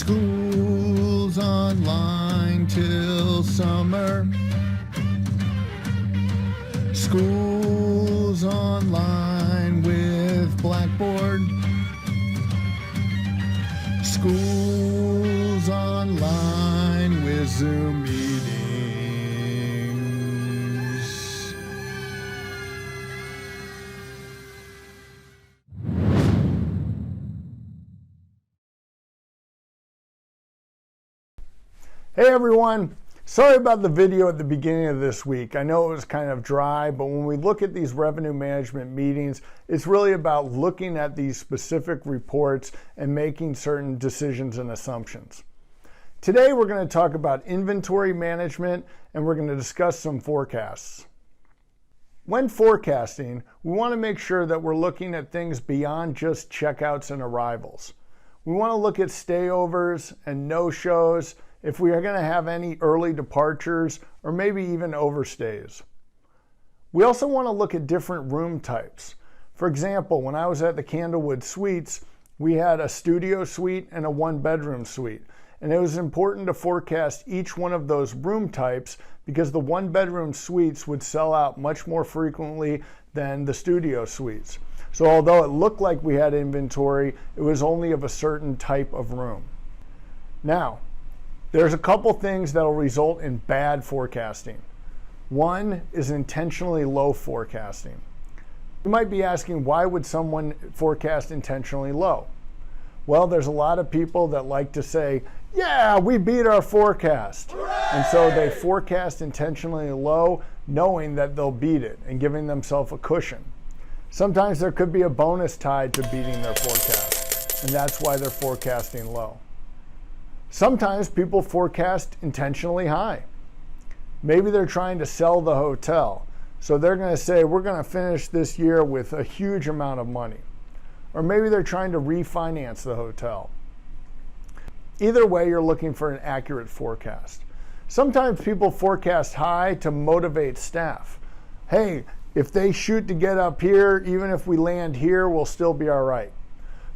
School's online till summer. School's online with Blackboard. School's online with Zoom meetings. Hey everyone, sorry about the video at the beginning of this week. I know it was kind of dry, but when we look at these revenue management meetings, it's really about looking at these specific reports and making certain decisions and assumptions. Today we're going to talk about inventory management and we're going to discuss some forecasts. When forecasting, we want to make sure that we're looking at things beyond just checkouts and arrivals. We want to look at stayovers and no-shows, if we are going to have any early departures or maybe even overstays. We also want to look at different room types. For example, when I was at the Candlewood Suites, we had a studio suite and a one-bedroom suite. And it was important to forecast each one of those room types because the one-bedroom suites would sell out much more frequently than the studio suites. So although it looked like we had inventory, it was only of a certain type of room. Now, there's a couple things that will result in bad forecasting. One is intentionally low forecasting. You might be asking, why would someone forecast intentionally low? Well, there's a lot of people that like to say, yeah, we beat our forecast. Hooray! And so they forecast intentionally low, knowing that they'll beat it and giving themselves a cushion. Sometimes there could be a bonus tied to beating their forecast, and that's why they're forecasting low. Sometimes people forecast intentionally high. Maybe they're trying to sell the hotel. So they're going to say, we're going to finish this year with a huge amount of money. Or maybe they're trying to refinance the hotel. Either way, you're looking for an accurate forecast. Sometimes people forecast high to motivate staff. Hey, if they shoot to get up here, even if we land here, we'll still be all right.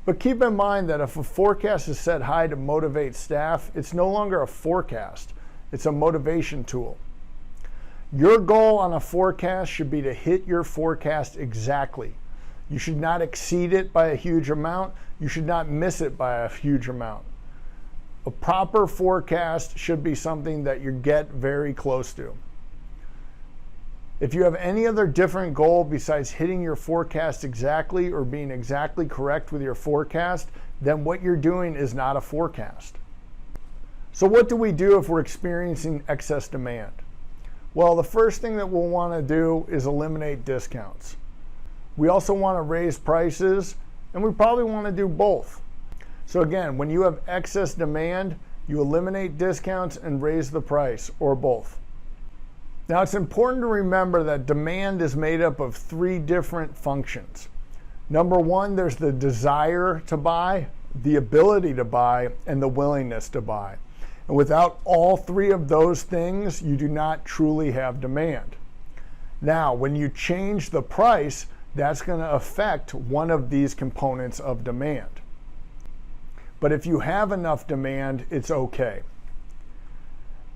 But keep in mind that if a forecast is set high to motivate staff, it's no longer a forecast. It's a motivation tool. Your goal on a forecast should be to hit your forecast exactly. You should not exceed it by a huge amount. You should not miss it by a huge amount. A proper forecast should be something that you get very close to. If you have any other different goal besides hitting your forecast exactly or being exactly correct with your forecast, then what you're doing is not a forecast. So what do we do if we're experiencing excess demand? Well, the first thing that we'll want to do is eliminate discounts. We also want to raise prices, and we probably want to do both. So again, when you have excess demand, you eliminate discounts and raise the price, or both. Now, it's important to remember that demand is made up of three different functions. Number one, there's the desire to buy, the ability to buy, and the willingness to buy. And without all three of those things, you do not truly have demand. Now, when you change the price, that's going to affect one of these components of demand. But if you have enough demand, it's okay.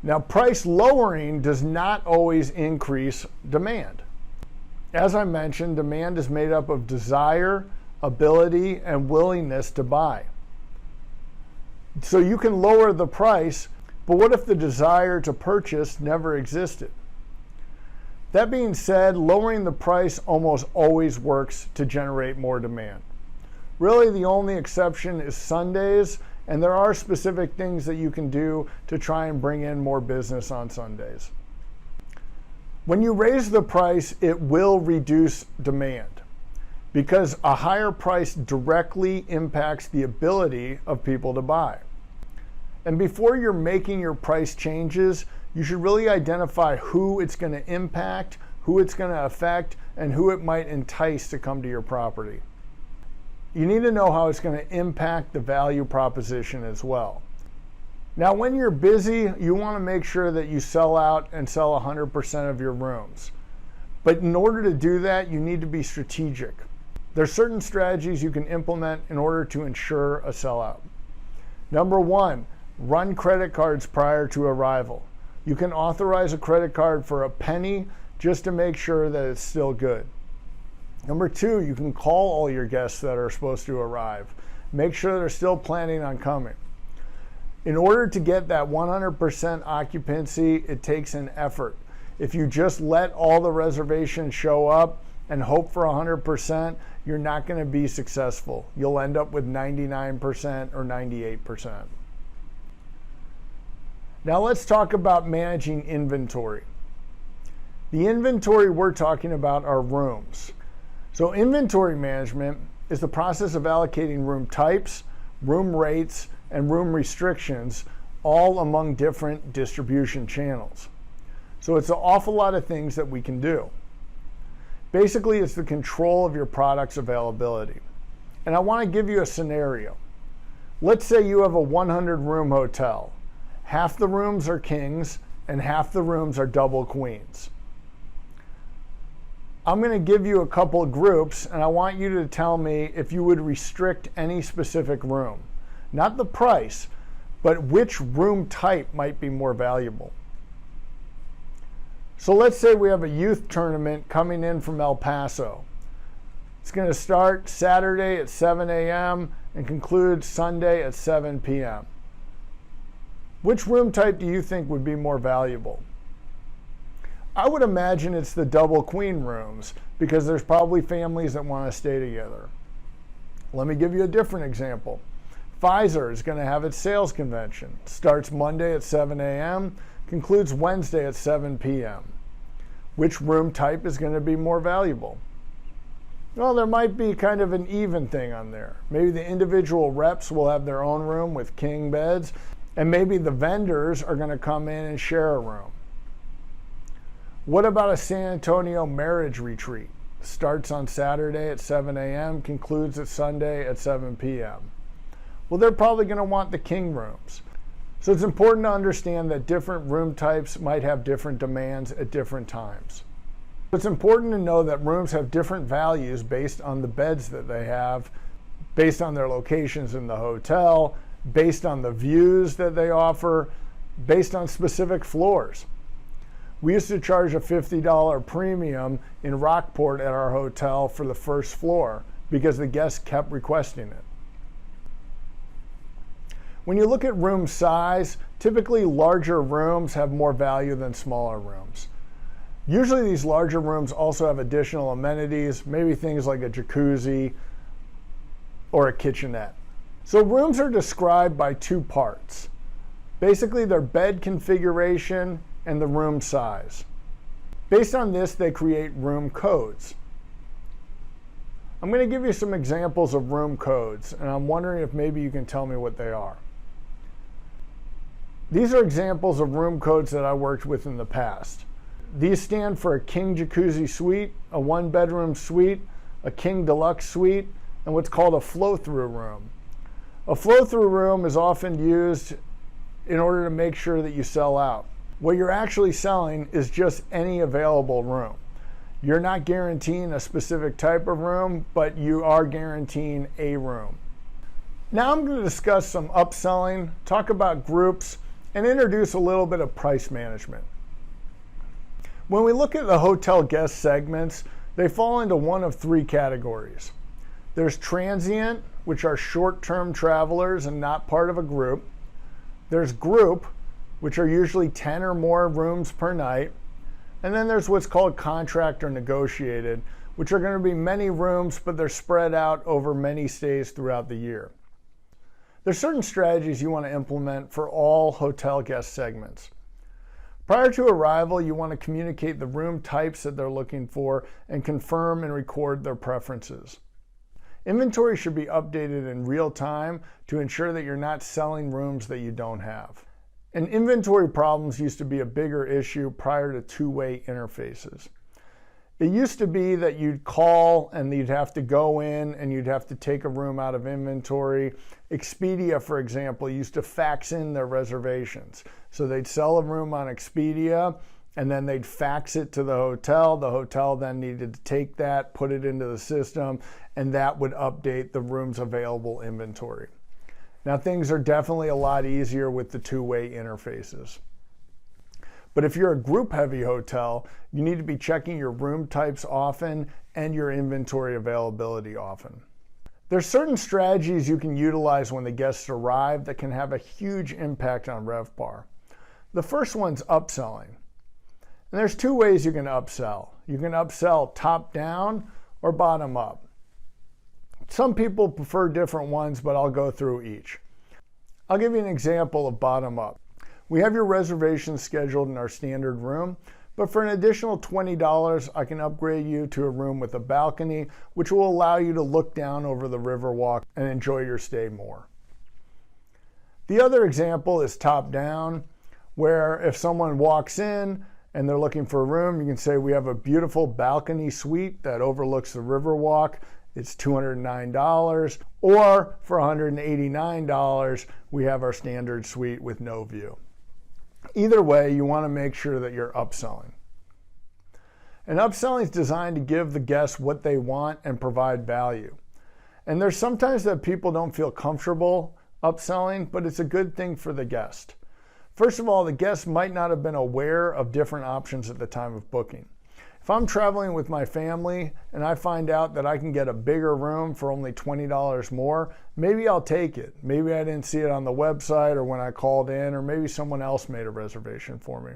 Now, price lowering does not always increase demand. As I mentioned, demand is made up of desire, ability, and willingness to buy. So you can lower the price, but what if the desire to purchase never existed? That being said, lowering the price almost always works to generate more demand. Really, the only exception is Sundays, and there are specific things that you can do to try and bring in more business on Sundays. When you raise the price, it will reduce demand because a higher price directly impacts the ability of people to buy. And before you're making your price changes, you should really identify who it's going to impact, who it's going to affect, and who it might entice to come to your property. You need to know how it's going to impact the value proposition as well. Now, when you're busy, you want to make sure that you sell out and sell 100% of your rooms. But in order to do that, you need to be strategic. There are certain strategies you can implement in order to ensure a sellout. Number one, run credit cards prior to arrival. You can authorize a credit card for a penny just to make sure that it's still good. Number two, you can call all your guests that are supposed to arrive. Make sure they're still planning on coming. In order to get that 100% occupancy, it takes an effort. If you just let all the reservations show up and hope for 100%, you're not going to be successful. You'll end up with 99% or 98%. Now let's talk about managing inventory. The inventory we're talking about are rooms. So inventory management is the process of allocating room types, room rates, and room restrictions all among different distribution channels. So it's an awful lot of things that we can do. Basically, it's the control of your product's availability. And I want to give you a scenario. Let's say you have a 100-room hotel. Half the rooms are kings and half the rooms are double queens. I'm going to give you a couple of groups, and I want you to tell me if you would restrict any specific room. Not the price, but which room type might be more valuable. So let's say we have a youth tournament coming in from El Paso. It's going to start Saturday at 7 a.m. and conclude Sunday at 7 p.m. Which room type do you think would be more valuable? I would imagine it's the double queen rooms because there's probably families that want to stay together. Let me give you a different example. Pfizer is going to have its sales convention. Starts Monday at 7 a.m., concludes Wednesday at 7 p.m. Which room type is going to be more valuable? Well, there might be kind of an even thing on there. Maybe the individual reps will have their own room with king beds, and maybe the vendors are going to come in and share a room. What about a San Antonio marriage retreat? Starts on Saturday at 7 a.m., concludes at Sunday at 7 p.m. Well, they're probably going to want the king rooms. So it's important to understand that different room types might have different demands at different times. It's important to know that rooms have different values based on the beds that they have, based on their locations in the hotel, based on the views that they offer, based on specific floors. We used to charge a $50 premium in Rockport at our hotel for the first floor because the guests kept requesting it. When you look at room size, typically larger rooms have more value than smaller rooms. Usually these larger rooms also have additional amenities, maybe things like a jacuzzi or a kitchenette. So rooms are described by two parts. Basically their bed configuration and the room size. Based on this, they create room codes. I'm going to give you some examples of room codes, and I'm wondering if maybe you can tell me what they are. These are examples of room codes that I worked with in the past. These stand for a king jacuzzi suite, a one-bedroom suite, a king deluxe suite, and what's called a flow-through room. A flow-through room is often used in order to make sure that you sell out. What you're actually selling is just any available room. You're not guaranteeing a specific type of room, but you are guaranteeing a room. Now I'm going to discuss some upselling, talk about groups, and introduce a little bit of price management. When we look at the hotel guest segments, they fall into one of three categories. There's transient, which are short-term travelers and not part of a group. There's group, which are usually 10 or more rooms per night. And then there's what's called contract or negotiated, which are going to be many rooms, but they're spread out over many stays throughout the year. There's certain strategies you want to implement for all hotel guest segments. Prior to arrival, you want to communicate the room types that they're looking for and confirm and record their preferences. Inventory should be updated in real time to ensure that you're not selling rooms that you don't have. And inventory problems used to be a bigger issue prior to two-way interfaces. It used to be that you'd call and you'd have to go in and you'd have to take a room out of inventory. Expedia, for example, used to fax in their reservations. So they'd sell a room on Expedia and then they'd fax it to the hotel. The hotel then needed to take that, put it into the system, and that would update the room's available inventory. Now, things are definitely a lot easier with the two-way interfaces. But if you're a group-heavy hotel, you need to be checking your room types often and your inventory availability often. There's certain strategies you can utilize when the guests arrive that can have a huge impact on RevPAR. The first one's upselling. And there's two ways you can upsell. You can upsell top down or bottom up. Some people prefer different ones, but I'll go through each. I'll give you an example of bottom up. We have your reservations scheduled in our standard room, but for an additional $20, I can upgrade you to a room with a balcony, which will allow you to look down over the Riverwalk and enjoy your stay more. The other example is top down, where if someone walks in and they're looking for a room, you can say we have a beautiful balcony suite that overlooks the Riverwalk. It's $209, or for $189, we have our standard suite with no view. Either way, you want to make sure that you're upselling. And upselling is designed to give the guests what they want and provide value. And there's sometimes that people don't feel comfortable upselling, but it's a good thing for the guest. First of all, the guest might not have been aware of different options at the time of booking. If I'm traveling with my family and I find out that I can get a bigger room for only $20 more, maybe I'll take it. Maybe I didn't see it on the website or when I called in, or maybe someone else made a reservation for me.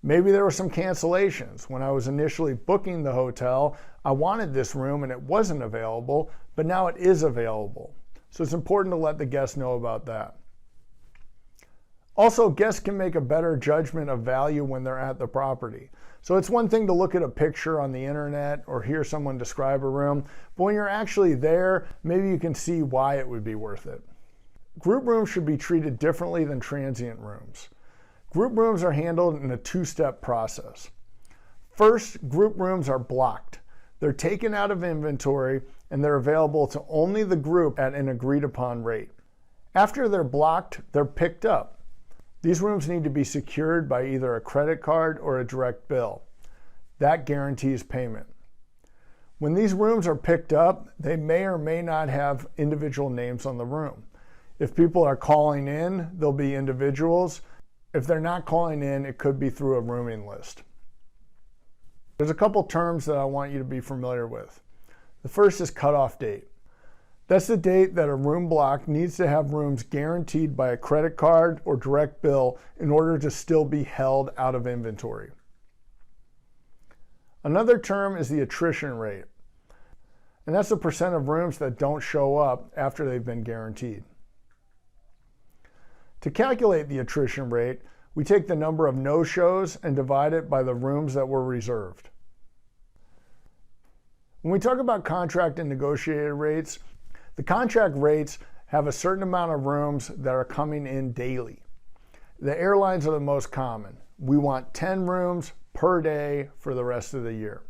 Maybe there were some cancellations. When I was initially booking the hotel, I wanted this room and it wasn't available, but now it is available. So it's important to let the guests know about that. Also, guests can make a better judgment of value when they're at the property. So it's one thing to look at a picture on the internet or hear someone describe a room, but when you're actually there, maybe you can see why it would be worth it. Group rooms should be treated differently than transient rooms. Group rooms are handled in a two-step process. First, group rooms are blocked. They're taken out of inventory and they're available to only the group at an agreed-upon rate. After they're blocked, they're picked up. These rooms need to be secured by either a credit card or a direct bill. That guarantees payment. When these rooms are picked up, they may or may not have individual names on the room. If people are calling in, they'll be individuals. If they're not calling in, it could be through a rooming list. There's a couple terms that I want you to be familiar with. The first is cutoff date. That's the date that a room block needs to have rooms guaranteed by a credit card or direct bill in order to still be held out of inventory. Another term is the attrition rate, and that's the percent of rooms that don't show up after they've been guaranteed. To calculate the attrition rate, we take the number of no-shows and divide it by the rooms that were reserved. When we talk about contract and negotiated rates, the contract rates have a certain amount of rooms that are coming in daily. The airlines are the most common. We want 10 rooms per day for the rest of the year.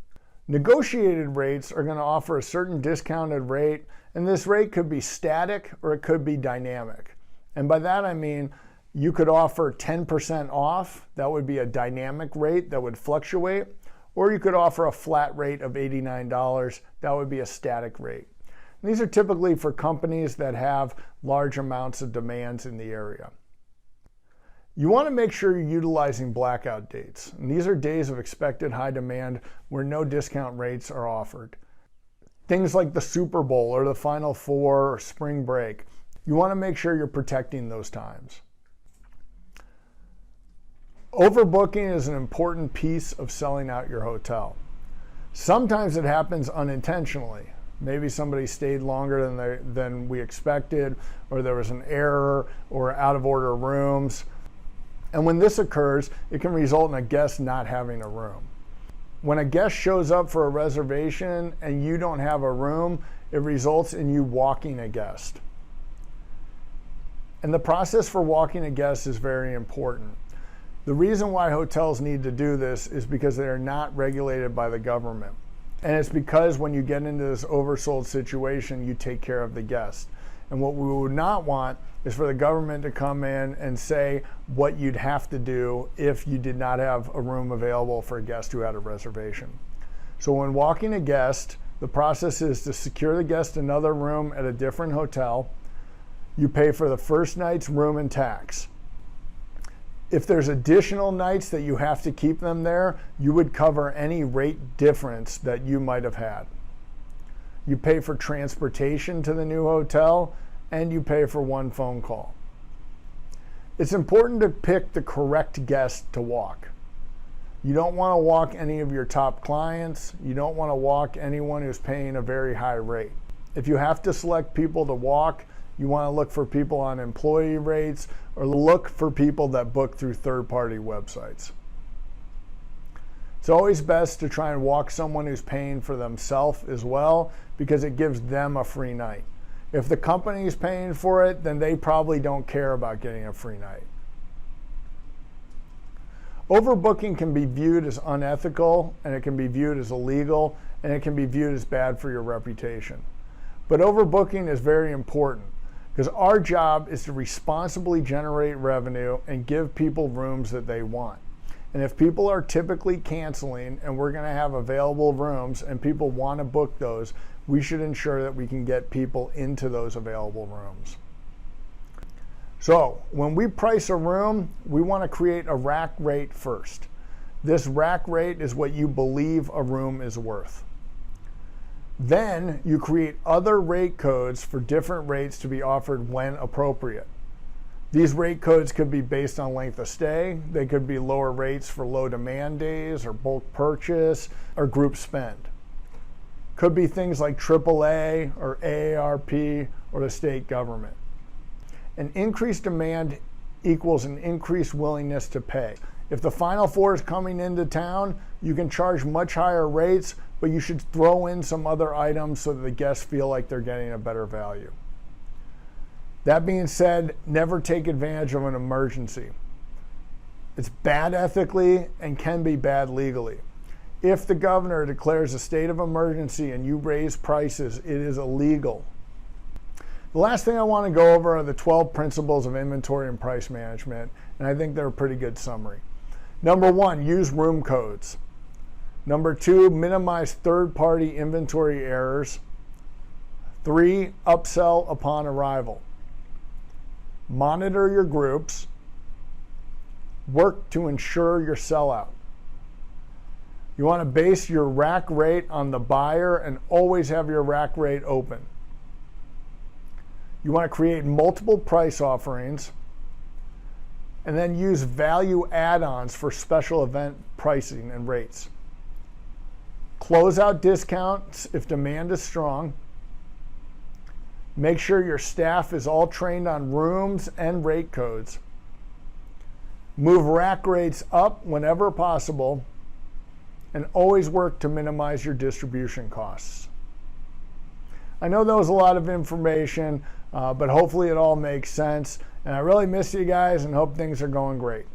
Negotiated rates are going to offer a certain discounted rate, and this rate could be static or it could be dynamic. And by that I mean you could offer 10% off. That would be a dynamic rate that would fluctuate. Or you could offer a flat rate of $89. That would be a static rate. These are typically for companies that have large amounts of demands in the area. You want to make sure you're utilizing blackout dates. And these are days of expected high demand where no discount rates are offered. Things like the Super Bowl or the Final Four or spring break. You want to make sure you're protecting those times. Overbooking is an important piece of selling out your hotel. Sometimes it happens unintentionally. Maybe somebody stayed longer than we expected, or there was an error or out of order rooms. And when this occurs, it can result in a guest not having a room. When a guest shows up for a reservation and you don't have a room, it results in you walking a guest. And the process for walking a guest is very important. The reason why hotels need to do this is because they are not regulated by the government. And it's because when you get into this oversold situation, you take care of the guest. And what we would not want is for the government to come in and say what you'd have to do if you did not have a room available for a guest who had a reservation. So when walking a guest, the process is to secure the guest another room at a different hotel. You pay for the first night's room and tax. If there's additional nights that you have to keep them there, you would cover any rate difference that you might have had. You pay for transportation to the new hotel, and you pay for one phone call. It's important to pick the correct guest to walk. You don't want to walk any of your top clients. You don't want to walk anyone who's paying a very high rate. If you have to select people to walk, you want to look for people on employee rates or look for people that book through third-party websites. It's always best to try and walk someone who's paying for themselves as well, because it gives them a free night. If the company is paying for it, then they probably don't care about getting a free night. Overbooking can be viewed as unethical, and it can be viewed as illegal, and it can be viewed as bad for your reputation. But overbooking is very important, because our job is to responsibly generate revenue and give people rooms that they want. And if people are typically canceling and we're going to have available rooms and people want to book those, we should ensure that we can get people into those available rooms. So when we price a room, we want to create a rack rate first. This rack rate is what you believe a room is worth. Then you create other rate codes for different rates to be offered when appropriate. These rate codes could be based on length of stay. They could be lower rates for low demand days or bulk purchase or group spend. Could be things like AAA or AARP or the state government. An increased demand equals an increased willingness to pay. If the Final Four is coming into town, you can charge much higher rates, but you should throw in some other items so that the guests feel like they're getting a better value. That being said, never take advantage of an emergency. It's bad ethically and can be bad legally. If the governor declares a state of emergency and you raise prices, it is illegal. The last thing I want to go over are the 12 principles of inventory and price management, and I think they're a pretty good summary. Number 1, use room codes. Number 2, minimize third-party inventory errors. 3, upsell upon arrival. Monitor your groups. Work to ensure your sellout. You want to base your rack rate on the buyer and always have your rack rate open. You want to create multiple price offerings and then use value add-ons for special event pricing and rates. Close out discounts if demand is strong. Make sure your staff is all trained on rooms and rate codes. Move rack rates up whenever possible, and always work to minimize your distribution costs. I know that was a lot of information, but hopefully it all makes sense. And I really miss you guys and hope things are going great.